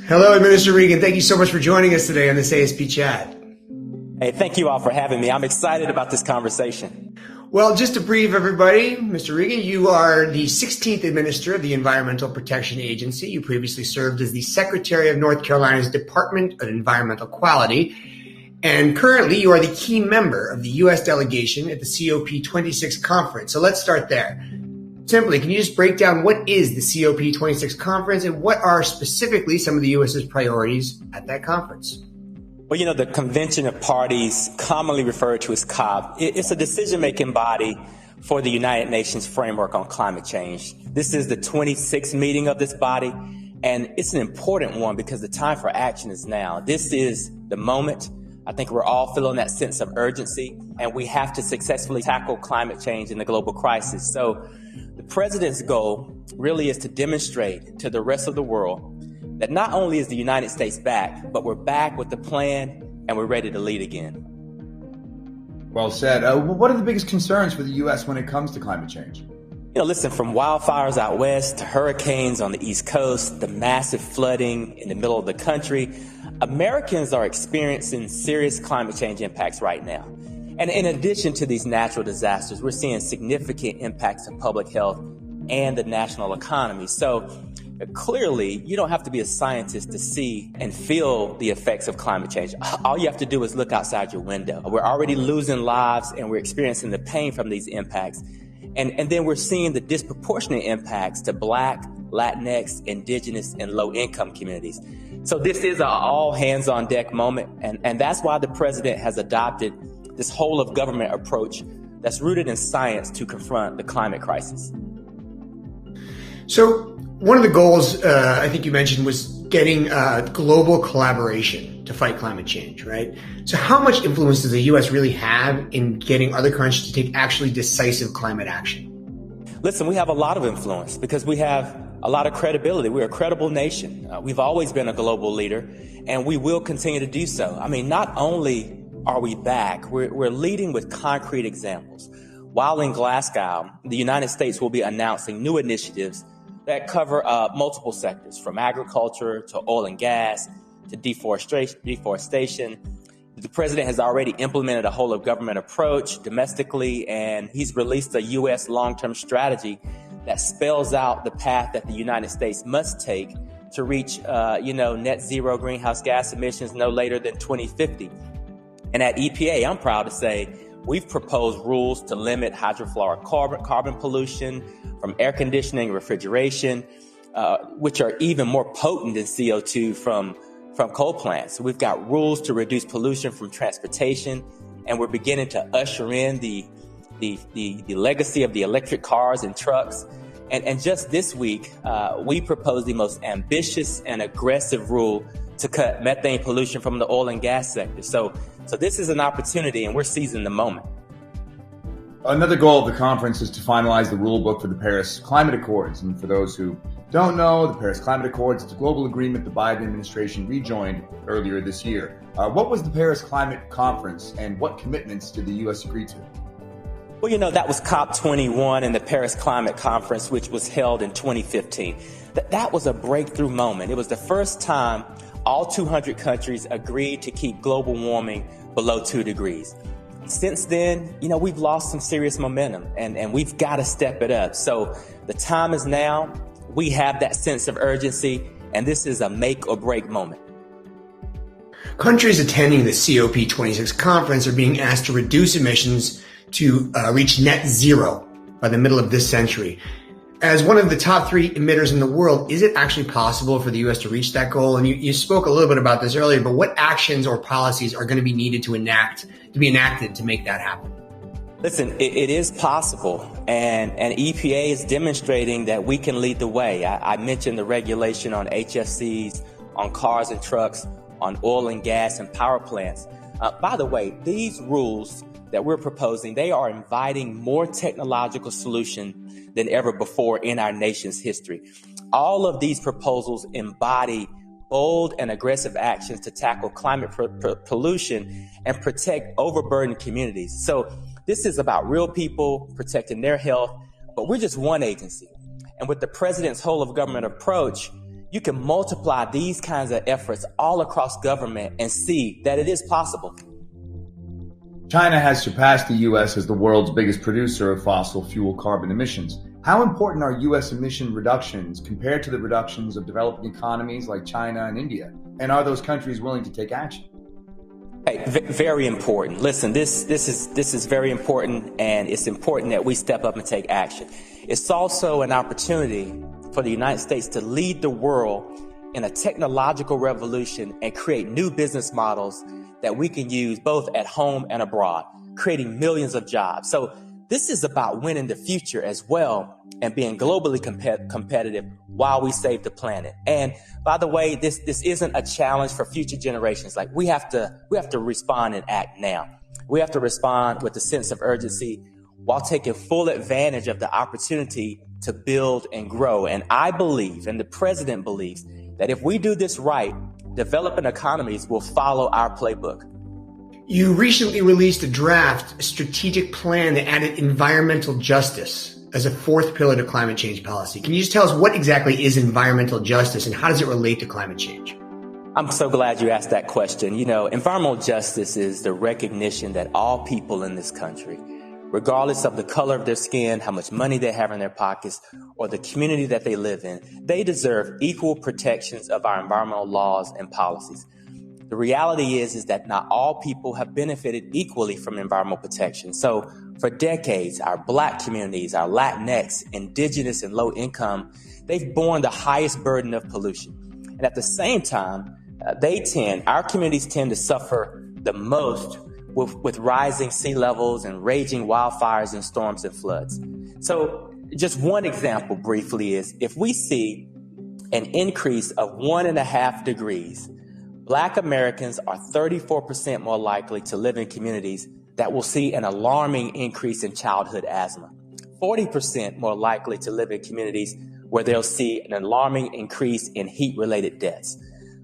Hello, Minister Regan. Thank you so much for joining us today on this ASP Chat. Hey, thank you all for having me. I'm excited about this conversation. Well, just to brief everybody, Mr. Regan, you are the 16th Administrator of the Environmental Protection Agency. You previously served as the Secretary of North Carolina's Department of Environmental Quality. And currently, you are the key member of the U.S. delegation at the COP26 conference. So let's start there. Simply, can you just break down what is the COP26 conference and what are specifically some of the U.S.'s priorities at that conference? Well, the Convention of Parties, commonly referred to as COP, it's a decision-making body for the United Nations framework on climate change. This is the 26th meeting of this body, and it's an important one because the time for action is now. This is the moment. I think we're all feeling that sense of urgency, and we have to successfully tackle climate change and the global crisis. So the president's goal really is to demonstrate to the rest of the world that not only is the United States back, but we're back with the plan and we're ready to lead again. Well said. What are the biggest concerns for the U.S. when it comes to climate change? Listen, from wildfires out west to hurricanes on the East Coast, the massive flooding in the middle of the country, Americans are experiencing serious climate change impacts right now. And in addition to these natural disasters, we're seeing significant impacts on public health and the national economy. So clearly, you don't have to be a scientist to see and feel the effects of climate change. All you have to do is look outside your window. We're already losing lives and we're experiencing the pain from these impacts. And then we're seeing the disproportionate impacts to Black, Latinx, Indigenous, and low-income communities. So this is an all-hands-on-deck moment, and that's why the president has adopted this whole-of-government approach that's rooted in science to confront the climate crisis. So one of the goals, I think you mentioned, was getting global collaboration to fight climate change, right? So how much influence does the U.S. really have in getting other countries to take actually decisive climate action? Listen, we have a lot of influence because we have a lot of credibility. We're a credible nation. We've always been a global leader, and we will continue to do so. I mean, not only are we back, we're leading with concrete examples. While in Glasgow, the United States will be announcing new initiatives that cover multiple sectors, from agriculture to oil and gas to deforestation. The president has already implemented a whole-of-government approach domestically, and he's released a U.S. long-term strategy that spells out the path that the United States must take to reach, net zero greenhouse gas emissions no later than 2050. And at EPA, I'm proud to say, we've proposed rules to limit hydrofluoric carbon pollution from air conditioning, refrigeration, which are even more potent than CO2 from coal plants. So we've got rules to reduce pollution from transportation, and we're beginning to usher in the legacy of the electric cars and trucks. And just this week, we proposed the most ambitious and aggressive rule to cut methane pollution from the oil and gas sector. So this is an opportunity, and we're seizing the moment. Another goal of the conference is to finalize the rule book for the Paris Climate Accords. And for those who don't know, the Paris Climate Accords is a global agreement the Biden administration rejoined earlier this year. What was the Paris Climate Conference, and what commitments did the U.S. agree to? Well, that was COP21 and the Paris Climate Conference, which was held in 2015. That was a breakthrough moment. It was the first time all 200 countries agreed to keep global warming below 2 degrees. Since then, we've lost some serious momentum, and we've got to step it up. So the time is now. We have that sense of urgency, and this is a make or break moment. Countries attending the COP26 conference are being asked to reduce emissions to reach net zero by the middle of this century. As one of the top 3 emitters in the world, is it actually possible for the U.S. to reach that goal? And you spoke a little bit about this earlier, but what actions or policies are going to be needed to be enacted to make that happen? Listen, it is possible, and EPA is demonstrating that we can lead the way. I mentioned the regulation on HFCs, on cars and trucks, on oil and gas and power plants. By the way, these rules that we're proposing, they are inviting more technological solution than ever before in our nation's history. All of these proposals embody bold and aggressive actions to tackle climate pollution and protect overburdened communities. So this is about real people protecting their health, but we're just one agency. And with the president's whole of government approach, you can multiply these kinds of efforts all across government and see that it is possible. China has surpassed the U.S. as the world's biggest producer of fossil fuel carbon emissions. How important are U.S. emission reductions compared to the reductions of developing economies like China and India? And are those countries willing to take action? Hey, very important. Listen, this is very important, and it's important that we step up and take action. It's also an opportunity for the United States to lead the world in a technological revolution and create new business models that we can use both at home and abroad, creating millions of jobs. So this is about winning the future as well and being globally competitive while we save the planet. And by the way, this isn't a challenge for future generations. Like we have to respond and act now. We have to respond with a sense of urgency while taking full advantage of the opportunity to build and grow. And I believe, and the president believes, that if we do this right, developing economies will follow our playbook. You recently released a draft strategic plan that added environmental justice as a fourth pillar to climate change policy. Can you just tell us what exactly is environmental justice and how does it relate to climate change? I'm so glad you asked that question. You know, environmental justice is the recognition that all people in this country, regardless of the color of their skin, how much money they have in their pockets, or the community that they live in, they deserve equal protections of our environmental laws and policies. The reality is that not all people have benefited equally from environmental protection. So for decades, our Black communities, our Latinx, Indigenous, and low income, they've borne the highest burden of pollution. And at the same time, our communities tend to suffer the most with rising sea levels and raging wildfires and storms and floods. So just one example briefly is if we see an increase of 1.5 degrees, Black Americans are 34% more likely to live in communities that will see an alarming increase in childhood asthma, 40% more likely to live in communities where they'll see an alarming increase in heat-related deaths.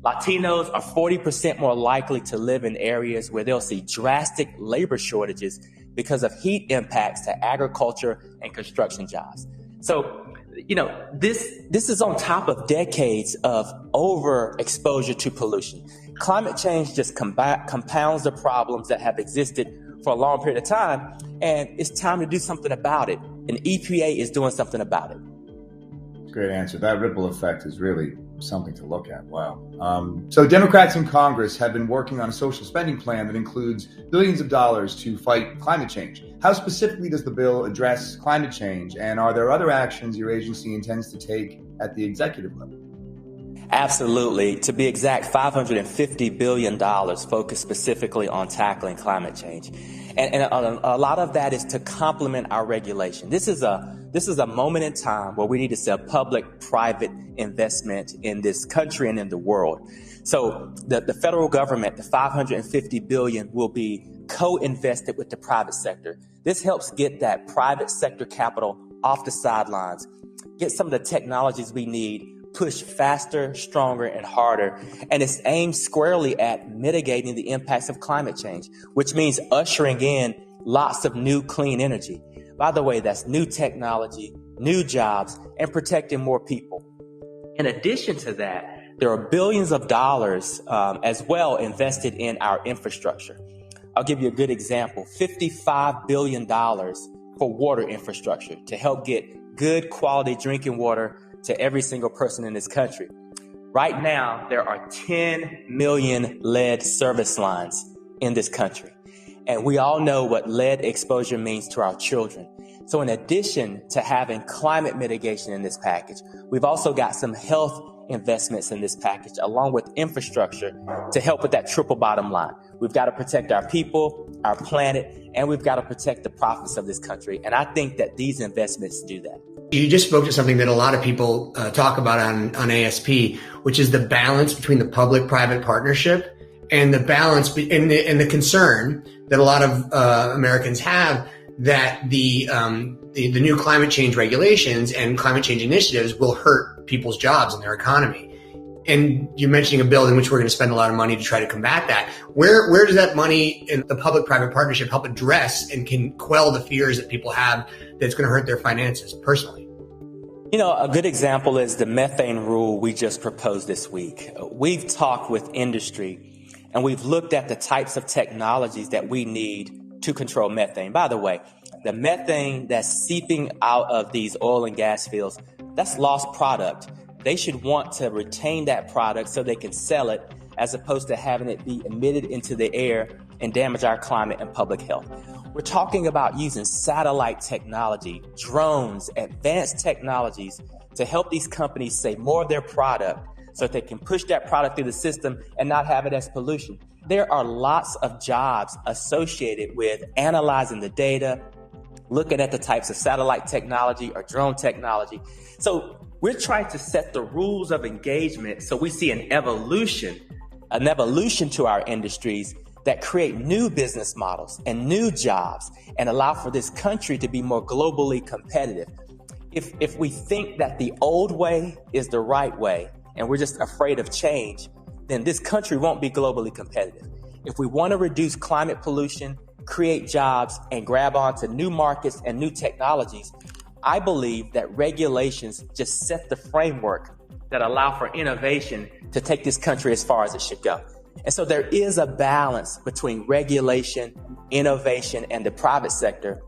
Latinos are 40% more likely to live in areas where they'll see drastic labor shortages because of heat impacts to agriculture and construction jobs. So, you know, this is on top of decades of overexposure to pollution. Climate change just compounds the problems that have existed for a long period of time, and it's time to do something about it. And EPA is doing something about it. Great answer. That ripple effect is really something to look at. Wow. So Democrats in Congress have been working on a social spending plan that includes billions of dollars to fight climate change. How specifically does the bill address climate change? And are there other actions your agency intends to take at the executive level? Absolutely. To be exact, $550 billion focused specifically on tackling climate change. And a lot of that is to complement our regulation. This is a moment in time where we need to see a public-private investment in this country and in the world. So the federal government, the $550 billion, will be co-invested with the private sector. This helps get that private sector capital off the sidelines, get some of the technologies we need, push faster, stronger, and harder. And it's aimed squarely at mitigating the impacts of climate change, which means ushering in lots of new clean energy. By the way, that's new technology, new jobs, and protecting more people. In addition to that, there are billions of dollars as well invested in our infrastructure. I'll give you a good example, $55 billion for water infrastructure to help get good quality drinking water to every single person in this country. Right now, there are 10 million lead service lines in this country. And we all know what lead exposure means to our children. So in addition to having climate mitigation in this package, we've also got some health investments in this package, along with infrastructure to help with that triple bottom line. We've got to protect our people, our planet, and we've got to protect the profits of this country. And I think that these investments do that. You just spoke to something that a lot of people talk about on ASP, which is the balance between the public-private partnership and the balance and the concern that a lot of Americans have that the new climate change regulations and climate change initiatives will hurt people's jobs and their economy. And you're mentioning a bill in which we're going to spend a lot of money to try to combat that. Where does that money in the public-private partnership help address and can quell the fears that people have that it's going to hurt their finances personally? You know, a good example is the methane rule we just proposed this week. We've talked with industry and we've looked at the types of technologies that we need to control methane. By the way, the methane that's seeping out of these oil and gas fields, that's lost product. They should want to retain that product so they can sell it as opposed to having it be emitted into the air and damage our climate and public health. We're talking about using satellite technology, drones, advanced technologies to help these companies save more of their product so that they can push that product through the system and not have it as pollution. There are lots of jobs associated with analyzing the data, looking at the types of satellite technology or drone technology. So we're trying to set the rules of engagement so we see an evolution to our industries that create new business models and new jobs and allow for this country to be more globally competitive. If we think that the old way is the right way and we're just afraid of change, then this country won't be globally competitive. If we want to reduce climate pollution, create jobs, and grab onto new markets and new technologies, I believe that regulations just set the framework that allow for innovation to take this country as far as it should go. And so there is a balance between regulation, innovation, and the private sector.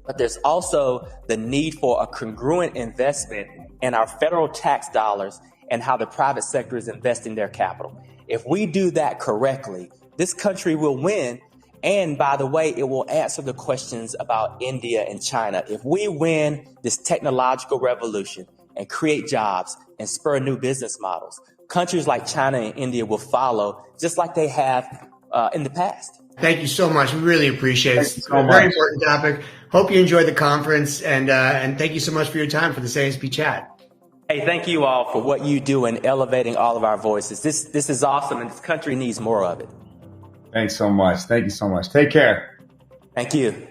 But there's also the need for a congruent investment in our federal tax dollars and how the private sector is investing their capital. If we do that correctly, this country will win. And by the way, it will answer the questions about India and China. If we win this technological revolution and create jobs and spur new business models, countries like China and India will follow, just like they have in the past. Thank you so much. We really appreciate it. It's a very important topic. Hope you enjoyed the conference, and thank you so much for your time for this ASP chat. Hey, thank you all for what you do in elevating all of our voices. This is awesome, and this country needs more of it. Thanks so much. Thank you so much. Take care. Thank you.